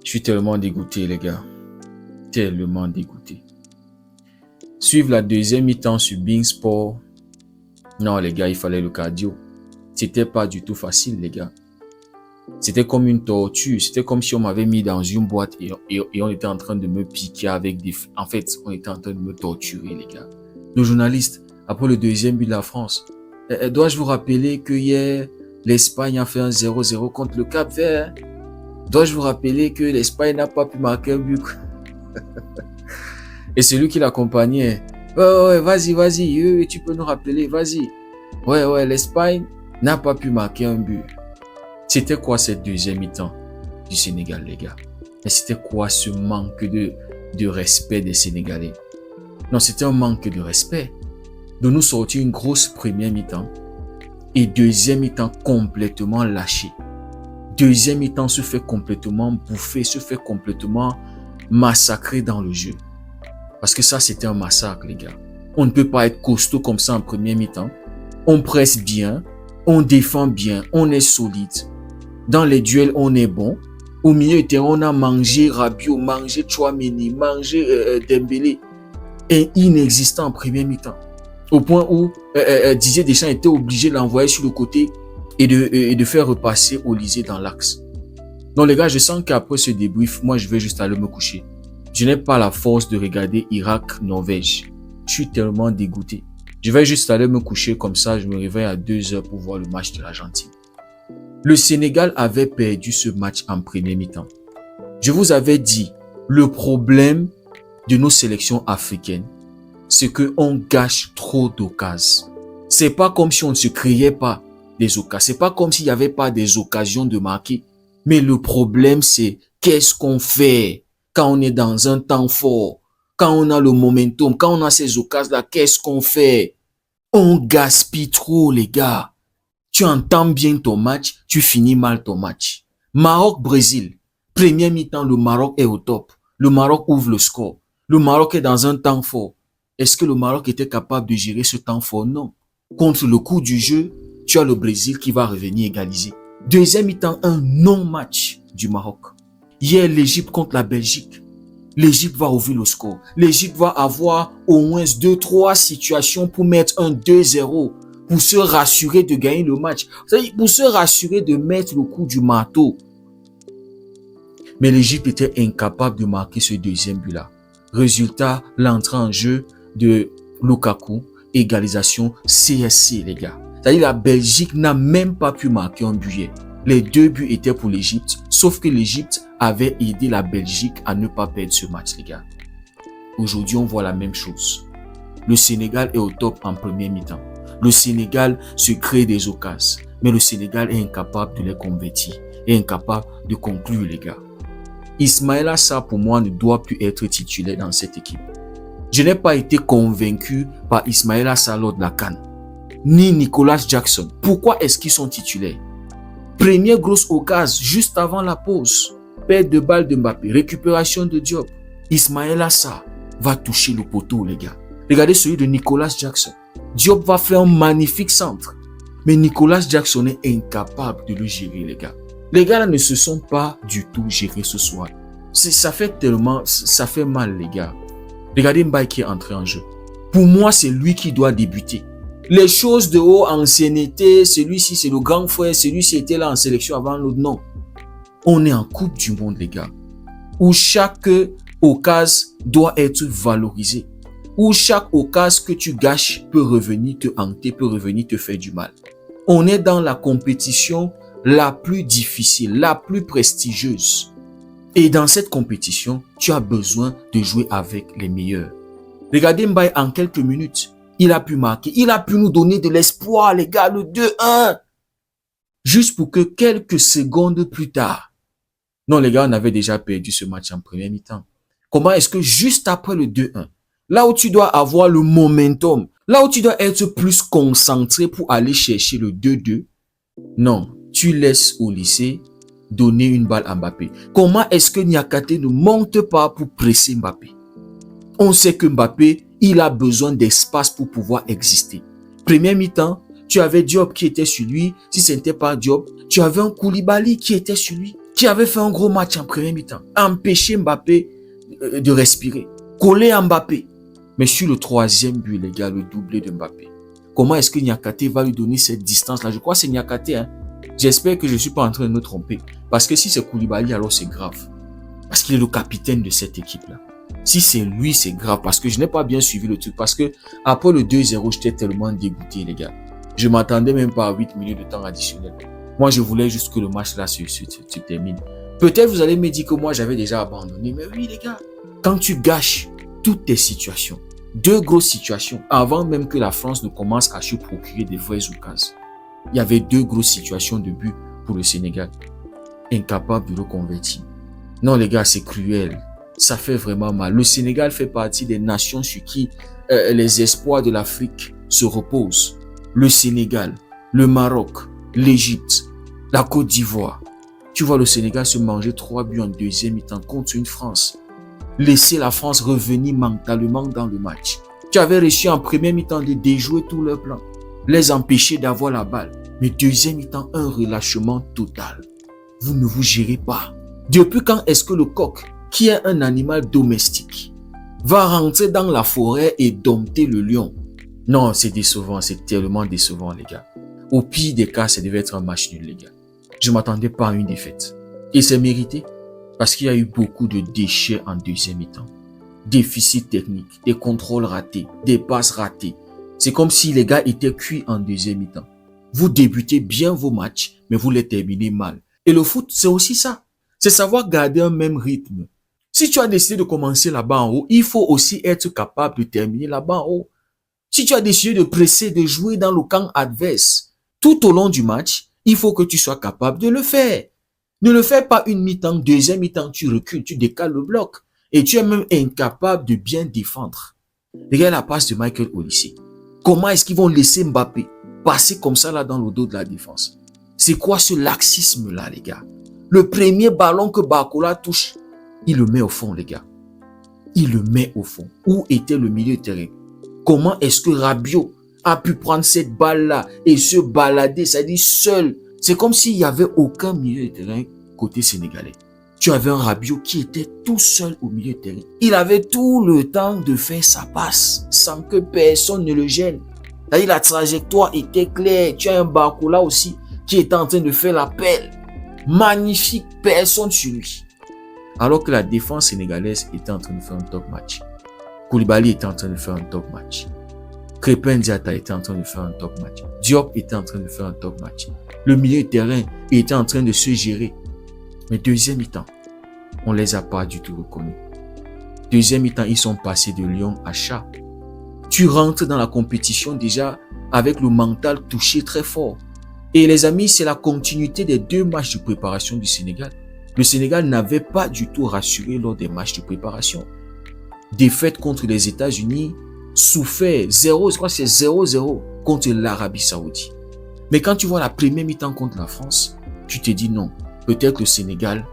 Je suis tellement dégoûté, les gars. Tellement dégoûté. Suivre la deuxième mi-temps sur Bein Sport. Non, les gars, il fallait le cardio. C'était pas du tout facile, les gars. C'était comme une torture. C'était comme si on m'avait mis dans une boîte et on était en train de me piquer avec des... En fait, on était en train de me torturer, les gars. Le journaliste, après le deuxième but de la France, dois-je vous rappeler que hier, l'Espagne a fait un 0-0 contre le Cap-Vert? Dois-je vous rappeler que l'Espagne n'a pas pu marquer un but? Et celui qui l'accompagnait, ouais, vas-y, tu peux nous rappeler, vas-y. Ouais, l'Espagne n'a pas pu marquer un but. C'était quoi cette deuxième mi-temps du Sénégal, les gars? Et c'était quoi ce manque de respect des Sénégalais? Non, c'était un manque de respect. De nous sortir une grosse première mi-temps et deuxième mi-temps complètement lâché. Deuxième mi-temps se fait complètement bouffer, se fait complètement massacrer dans le jeu. Parce que ça, c'était un massacre, les gars. On ne peut pas être costaud comme ça en première mi-temps. On presse bien, on défend bien, on est solide. Dans les duels, on est bon. Au milieu du terrain, on a mangé Rabiot, mangé Tchouaméni, mangé Dembélé. Et inexistant en première mi-temps. Au point où Didier Deschamps était obligé de l'envoyer sur le côté et de faire repasser Olysée dans l'axe. Donc les gars, je sens qu'après ce débrief, moi je vais juste aller me coucher. Je n'ai pas la force de regarder Irak-Norvège. Je suis tellement dégoûté. Je vais juste aller me coucher comme ça, je me réveille à 2h pour voir le match de l'Argentine. Le Sénégal avait perdu ce match en première mi-temps. Je vous avais dit, le problème de nos sélections africaines, c'est qu'on gâche trop d'occasions. C'est pas comme si on ne se créait pas des occasions. C'est pas comme s'il n'y avait pas des occasions de marquer. Mais le problème, c'est qu'est-ce qu'on fait quand on est dans un temps fort, quand on a le momentum, quand on a ces occasions-là, qu'est-ce qu'on fait? On gaspille trop, les gars. Tu entends bien ton match, tu finis mal ton match. Maroc-Brésil. Première mi-temps, le Maroc est au top. Le Maroc ouvre le score. Le Maroc est dans un temps fort. Est-ce que le Maroc était capable de gérer ce temps fort? Non. Contre le coup du jeu, tu as le Brésil qui va revenir égaliser. Deuxième mi-temps, un non-match du Maroc. Hier, l'Égypte contre la Belgique. L'Égypte va ouvrir le score. L'Égypte va avoir au moins 2-3 situations pour mettre un 2-0. Pour se rassurer de gagner le match. C'est-à-dire pour se rassurer de mettre le coup du marteau. Mais l'Égypte était incapable de marquer ce deuxième but-là. Résultat, l'entrée en jeu de Lukaku, égalisation CSC, les gars. C'est-à-dire la Belgique n'a même pas pu marquer un but. Les deux buts étaient pour l'Égypte, sauf que l'Égypte avait aidé la Belgique à ne pas perdre ce match, les gars. Aujourd'hui, on voit la même chose. Le Sénégal est au top en première mi-temps. Le Sénégal se crée des occasions, mais le Sénégal est incapable de les convertir, est incapable de conclure, les gars. Ismaïla Sarr, pour moi, ne doit plus être titulaire dans cette équipe. Je n'ai pas été convaincu par Ismaïla Sarr lors de la CAN, ni Nicolas Jackson. Pourquoi est-ce qu'ils sont titulaires? Première grosse occasion, juste avant la pause. Perte de balle de Mbappé, récupération de Diop. Ismaïla Sarr va toucher le poteau, les gars. Regardez celui de Nicolas Jackson. Diop va faire un magnifique centre. Mais Nicolas Jackson est incapable de le gérer, les gars. Les gars là ne se sont pas du tout gérés ce soir. Ça fait mal, les gars. Regardez Mbaye qui est entré en jeu. Pour moi, c'est lui qui doit débuter. Les choses de haut ancienneté, celui-ci c'est le grand frère, celui-ci était là en sélection avant l'autre. Non. On est en Coupe du Monde, les gars. Où chaque occasion doit être valorisée. Où chaque occasion que tu gâches peut revenir te hanter, peut revenir te faire du mal. On est dans la compétition la plus difficile, la plus prestigieuse. Et dans cette compétition, tu as besoin de jouer avec les meilleurs. Regardez Mbaye en quelques minutes. Il a pu marquer, il a pu nous donner de l'espoir, les gars, le 2-1. Juste pour que quelques secondes plus tard, non les gars, on avait déjà perdu ce match en première mi-temps. Comment est-ce que juste après le 2-1, là où tu dois avoir le momentum, là où tu dois être plus concentré pour aller chercher le 2-2, non, tu laisses Olysée donner une balle à Mbappé. Comment est-ce que Niakate ne monte pas pour presser Mbappé? On sait que Mbappé, il a besoin d'espace pour pouvoir exister. Première mi-temps, tu avais Diop qui était sur lui. Si ce n'était pas Diop, tu avais un Koulibaly qui était sur lui. qui avait fait un gros match en premier mi-temps, empêché Mbappé de respirer, collé Mbappé. Mais sur le troisième but, les gars, le doublé de Mbappé. Comment est-ce que Niakate va lui donner cette distance-là? Je crois que c'est Niakate. Hein? J'espère que je ne suis pas en train de me tromper. Parce que si c'est Koulibaly, alors c'est grave. Parce qu'il est le capitaine de cette équipe-là. Si c'est lui, c'est grave. Parce que je n'ai pas bien suivi le truc. Parce que après le 2-0, j'étais tellement dégoûté, les gars. Je m'attendais même pas à 8 minutes de temps additionnel. Moi, je voulais juste que le match-là se termine. Peut-être vous allez me dire que moi, j'avais déjà abandonné. Mais oui, les gars. Quand tu gâches toutes tes situations, deux grosses situations, avant même que la France ne commence à se procurer des vraies occasions, il y avait deux grosses situations de but pour le Sénégal. Incapable de le convertir. Non, les gars, c'est cruel. Ça fait vraiment mal. Le Sénégal fait partie des nations sur qui les espoirs de l'Afrique se reposent. Le Sénégal, le Maroc, l'Égypte, la Côte d'Ivoire. Tu vois le Sénégal se manger 3 buts en deuxième mi-temps contre une France. Laisser la France revenir mentalement dans le match. Tu avais réussi en première mi-temps de déjouer tout leur plan. Les empêcher d'avoir la balle. Mais deuxième mi-temps, un relâchement total. Vous ne vous gérez pas. Depuis quand est-ce que le coq, qui est un animal domestique, va rentrer dans la forêt et dompter le lion? Non, c'est décevant, c'est tellement décevant, les gars. Au pire des cas, ça devait être un match nul, les gars. Je ne m'attendais pas à une défaite. Et c'est mérité. Parce qu'il y a eu beaucoup de déchets en deuxième mi-temps. Déficit technique, des contrôles ratés, des passes ratées. C'est comme si les gars étaient cuits en deuxième mi-temps. Vous débutez bien vos matchs, mais vous les terminez mal. Et le foot, c'est aussi ça. C'est savoir garder un même rythme. Si tu as décidé de commencer là-bas en haut, il faut aussi être capable de terminer là-bas en haut. Si tu as décidé de presser, de jouer dans le camp adverse, tout au long du match, il faut que tu sois capable de le faire. Ne le fais pas une mi-temps, deuxième mi-temps, tu recules, tu décales le bloc. Et tu es même incapable de bien défendre. Regarde la passe de Michael Olise. Comment est-ce qu'ils vont laisser Mbappé passer comme ça là dans le dos de la défense? C'est quoi ce laxisme-là, les gars? Le premier ballon que Barcola touche, il le met au fond, les gars. Il le met au fond. Où était le milieu de terrain? Comment est-ce que Rabiot a pu prendre cette balle-là et se balader, c'est-à-dire seul? C'est comme s'il n'y avait aucun milieu de terrain côté sénégalais. Tu avais un Rabiot qui était tout seul au milieu de terrain. Il avait tout le temps de faire sa passe sans que personne ne le gêne. C'est-à-dire la trajectoire était claire. Tu as un Barcola aussi qui était en train de faire l'appel. Magnifique, personne sur lui. Alors que la défense sénégalaise était en train de faire un top match. Koulibaly était en train de faire un top match. Crépin Diatta était en train de faire un top match. Diop était en train de faire un top match. Le milieu de terrain était en train de se gérer. Mais deuxième mi-temps, on les a pas du tout reconnus. Deuxième mi-temps, ils sont passés de lion à chat. Tu rentres dans la compétition déjà avec le mental touché très fort. Et les amis, c'est la continuité des 2 matchs de préparation du Sénégal. Le Sénégal n'avait pas du tout rassuré lors des matchs de préparation. Défaite contre les États-Unis, souffert 0, je crois que c'est 0-0 contre l'Arabie Saoudite. Mais quand tu vois la première mi-temps contre la France, tu te dis non, peut-être le Sénégal,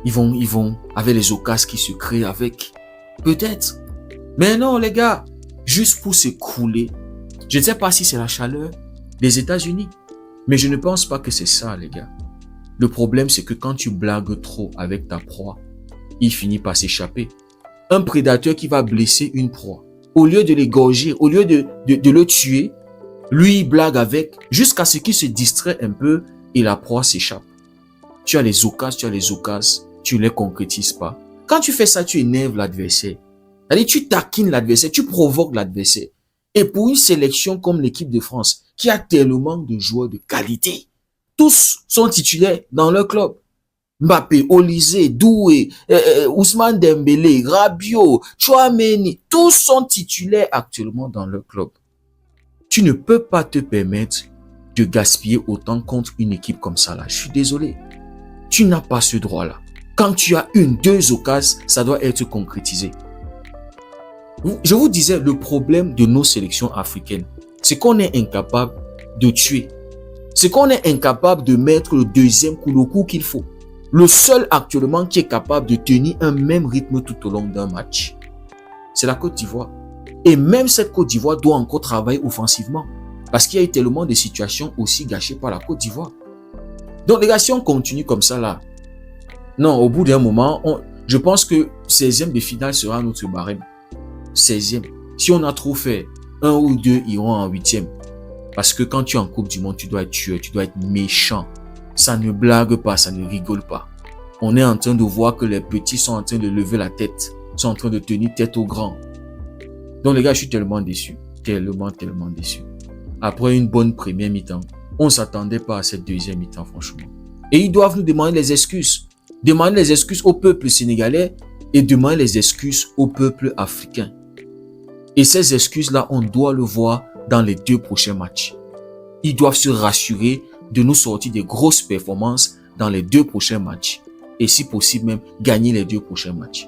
ils vont, avec les occasions qui se créent avec, peut-être. Mais non, les gars, juste pour s'écrouler, je ne sais pas si c'est la chaleur des États-Unis, mais je ne pense pas que c'est ça, les gars. Le problème, c'est que quand tu blagues trop avec ta proie, il finit par s'échapper. Un prédateur qui va blesser une proie, au lieu de l'égorger, au lieu de le tuer, lui, il blague avec, jusqu'à ce qu'il se distrait un peu et la proie s'échappe. Tu as les occasions, tu ne les concrétises pas. Quand tu fais ça, tu énerves l'adversaire. C'est-à-dire, tu taquines l'adversaire, tu provoques l'adversaire. Et pour une sélection comme l'équipe de France, qui a tellement de joueurs de qualité, tous sont titulaires dans leur club. Mbappé, Olise, Doué, Ousmane Dembélé, Rabiot, Tchouaméni, tous sont titulaires actuellement dans leur club. Tu ne peux pas te permettre de gaspiller autant contre une équipe comme ça là. Je suis désolé. Tu n'as pas ce droit-là. Quand tu as 1-2 occasions, ça doit être concrétisé. Je vous disais, le problème de nos sélections africaines, c'est qu'on est incapable de tuer. C'est qu'on est incapable de mettre le deuxième coup, le coup qu'il faut. Le seul actuellement qui est capable de tenir un même rythme tout au long d'un match, c'est la Côte d'Ivoire. Et même cette Côte d'Ivoire doit encore travailler offensivement. Parce qu'il y a eu tellement de situations aussi gâchées par la Côte d'Ivoire. Donc les gars, si on continue comme ça là, non, au bout d'un moment, je pense que 16e de finale sera notre barème. 16e. Si on a trop fait, un ou deux iront en 8e. Parce que quand tu es en Coupe du Monde, tu dois être tueur, tu dois être méchant. Ça ne blague pas, ça ne rigole pas. On est en train de voir que les petits sont en train de lever la tête, sont en train de tenir tête aux grands. Donc les gars, je suis tellement déçu. Tellement déçu. Après une bonne première mi-temps, on ne s'attendait pas à cette deuxième mi-temps, franchement. Et ils doivent nous demander les excuses. Demander les excuses au peuple sénégalais et demander les excuses au peuple africain. Et ces excuses-là, on doit le voir dans les 2 prochains matchs. Ils doivent se rassurer de nous sortir des grosses performances dans les 2 prochains matchs. Et si possible même, gagner les 2 prochains matchs.